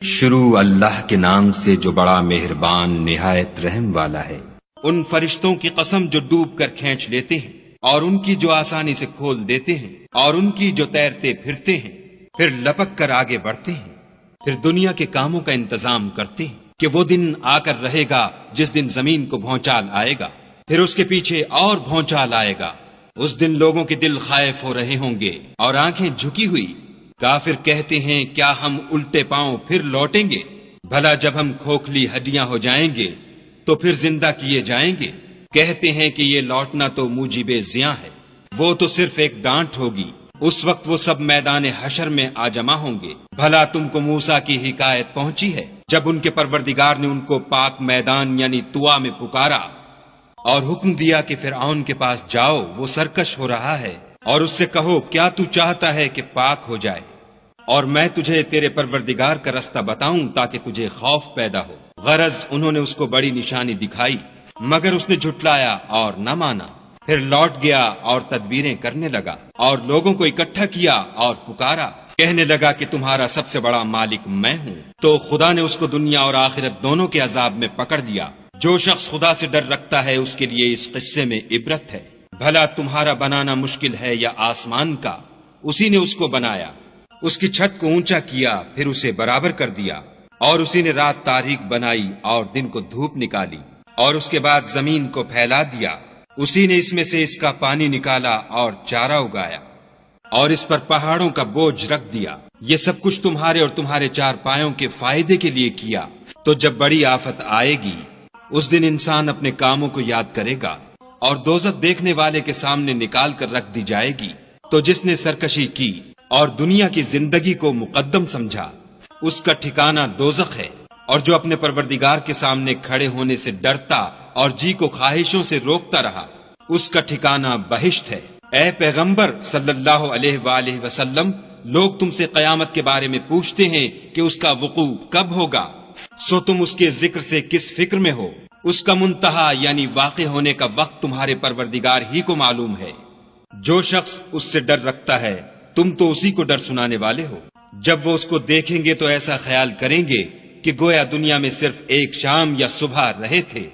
شروع اللہ کے نام سے جو بڑا مہربان نہایت رحم والا ہے۔ ان فرشتوں کی قسم جو ڈوب کر کھینچ لیتے ہیں اور ان کی جو آسانی سے کھول دیتے ہیں اور ان کی جو تیرتے پھرتے ہیں پھر لپک کر آگے بڑھتے ہیں، پھر دنیا کے کاموں کا انتظام کرتے ہیں کہ وہ دن آ کر رہے گا جس دن زمین کو بھونچال آئے گا، پھر اس کے پیچھے اور بھونچال آئے گا۔ اس دن لوگوں کے دل خائف ہو رہے ہوں گے اور آنکھیں جھکی ہوئی۔ کافر کہتے ہیں کیا ہم الٹے پاؤں پھر لوٹیں گے؟ بھلا جب ہم کھوکھلی ہڈیاں ہو جائیں گے تو پھر زندہ کیے جائیں گے؟ کہتے ہیں کہ یہ لوٹنا تو موجب زیاں ہے، وہ تو صرف ایک ڈانٹ ہوگی۔ اس وقت وہ سب میدان حشر میں آ جمع ہوں گے۔ بھلا تم کو موسیٰ کی حکایت پہنچی ہے جب ان کے پروردگار نے ان کو پاک میدان یعنی طوا میں پکارا اور حکم دیا کہ فرعون کے پاس جاؤ، وہ سرکش ہو رہا ہے، اور اس سے کہو کیا تو چاہتا ہے کہ پاک ہو جائے اور میں تجھے تیرے پروردگار کا رستہ بتاؤں تاکہ تجھے خوف پیدا ہو۔ غرض انہوں نے اس کو بڑی نشانی دکھائی مگر اس نے جھٹلایا اور نہ مانا۔ پھر لوٹ گیا اور تدبیریں کرنے لگا اور لوگوں کو اکٹھا کیا اور پکارا، کہنے لگا کہ تمہارا سب سے بڑا مالک میں ہوں۔ تو خدا نے اس کو دنیا اور آخرت دونوں کے عذاب میں پکڑ لیا۔ جو شخص خدا سے ڈر رکھتا ہے اس کے لیے اس قصے میں عبرت ہے۔ بھلا تمہارا بنانا مشکل ہے یا آسمان کا؟ اسی نے اس کو بنایا، اس کی چھت کو اونچا کیا پھر اسے برابر کر دیا، اور اسی نے رات تاریک بنائی اور دن کو دھوپ نکالی، اور اس کے بعد زمین کو پھیلا دیا۔ اسی نے اس میں سے اس کا پانی نکالا اور چارہ اگایا، اور اس پر پہاڑوں کا بوجھ رکھ دیا۔ یہ سب کچھ تمہارے اور تمہارے چار پایوں کے فائدے کے لیے کیا۔ تو جب بڑی آفت آئے گی اس دن انسان اپنے کاموں کو یاد کرے گا اور دوزخ دیکھنے والے کے سامنے نکال کر رکھ دی جائے گی۔ تو جس نے سرکشی کی اور دنیا کی زندگی کو مقدم سمجھا اس کا ٹھکانہ دوزخ ہے، اور جو اپنے پروردگار کے سامنے کھڑے ہونے سے ڈرتا اور جی کو خواہشوں سے روکتا رہا اس کا ٹھکانہ بہشت ہے۔ اے پیغمبر صلی اللہ علیہ وآلہ وسلم، لوگ تم سے قیامت کے بارے میں پوچھتے ہیں کہ اس کا وقوع کب ہوگا، سو تم اس کے ذکر سے کس فکر میں ہو؟ اس کا منتہا یعنی واقع ہونے کا وقت تمہارے پروردگار ہی کو معلوم ہے۔ جو شخص اس سے ڈر رکھتا ہے تم تو اسی کو ڈر سنانے والے ہو۔ جب وہ اس کو دیکھیں گے تو ایسا خیال کریں گے کہ گویا دنیا میں صرف ایک شام یا صبح رہے تھے۔